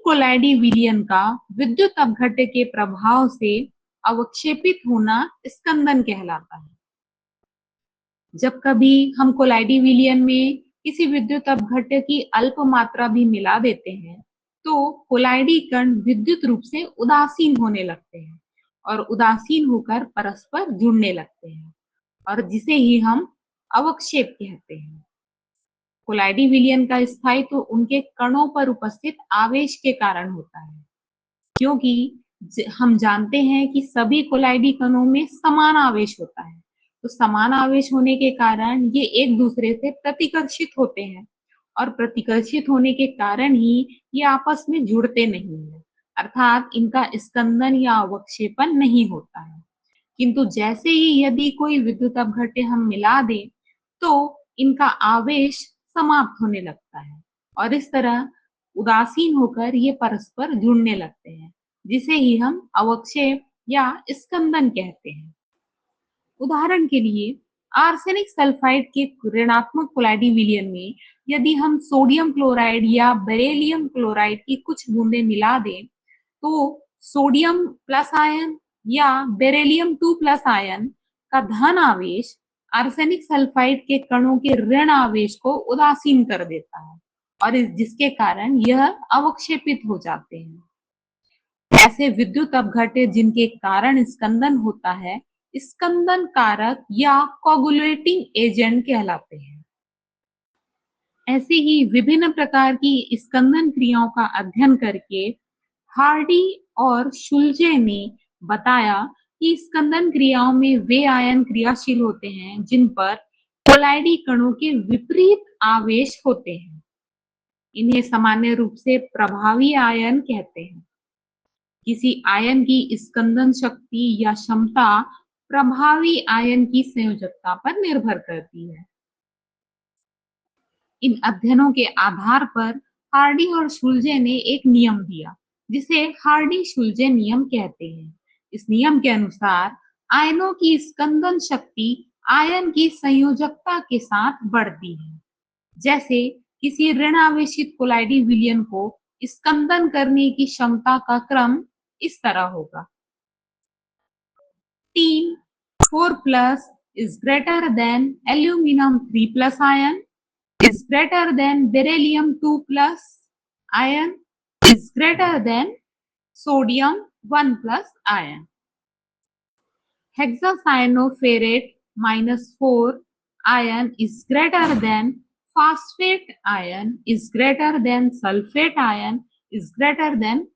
कोलाइडी विलयन का विद्युत अपघट्य के प्रभाव से अवक्षेपित होना स्कंदन कहलाता है। जब कभी हम कोलाइडी विलयन में किसी विद्युत अपघट्य की अल्प मात्रा भी मिला देते हैं, तो कोलाइडी कण विद्युत रूप से उदासीन होने लगते हैं और उदासीन होकर परस्पर जुड़ने लगते हैं, और जिसे ही हम अवक्षेप कहते हैं। कोलाइडी विलयन का स्थायित्व उनके कणों पर उपस्थित आवेश के कारण होता है, क्योंकि हम जानते हैं कि सभी कोलाइडी कणों में समान आवेश होता है। तो समान आवेश होने के कारण ये एक दूसरे से प्रतिकर्षित होते हैं, और प्रतिकर्षित होने के कारण ही ये आपस में जुड़ते नहीं है, अर्थात इनका स्कंदन या अवक्षेपन नहीं होता है। किंतु जैसे ही यदि कोई विद्युत अपघट्य हम मिला दें, तो इनका आवेश समाप्त होने लगता है और इस तरह उदासीन होकर ये परस्पर जुड़ने लगते हैं, जिसे ही हम अवक्षेप या स्कंदन कहते हैं। उदाहरण के लिए आर्सेनिक सल्फाइड के ऋणात्मक कोलाइडी विलयन में यदि हम सोडियम क्लोराइड या बेरिलियम क्लोराइड की कुछ बूंदें मिला दें, तो सोडियम प्लस आयन या बेरिलियम 2 प्लस आयन का धन आवेश आर्सेनिक सल्फाइड के कणों के ऋण आवेश को उदासीन कर देता है, और जिसके कारण यह अवक्षेपित हो जाते हैं। ऐसे विद्युत अपघट्य जिनके कारण स्कंदन होता है, स्कंदन कारक या कोगुलेटिंग एजेंट कहलाते हैं। ऐसे ही विभिन्न प्रकार की स्कंदन क्रियाओं का अध्ययन करके हार्डी और शुल्जे ने बताया कि स्कंदन क्रियाओं में वे आयन क्रियाशील होते हैं जिन पर कोलाइडी कणों के विपरीत आवेश होते हैं। इन्हें सामान्य रूप से प्रभावी आयन कहते हैं। किसी आयन की स्कंदन शक्ति या क्षमता प्रभावी आयन की संयोजकता पर निर्भर करती है। इन अध्ययनों के आधार पर हार्डी और शुल्जे ने एक नियम दिया, जिसे हार्डी-शुल्जे नियम कहते हैं। इस नियम के अनुसार आयनों की स्कंदन शक्ति आयन की संयोजकता के साथ बढ़ती है। जैसे किसी ऋण आवेशित कोलाइडी विलयन को स्कंदन करने की क्षमता का क्रम इस तरह होगा: 3 4 plus is greater than aluminum 3 plus ion is greater than beryllium 2 plus ion is greater than sodium 1 plus ion. Hexacyanoferrate -4 ion is greater than phosphate ion is greater than sulfate ion is greater than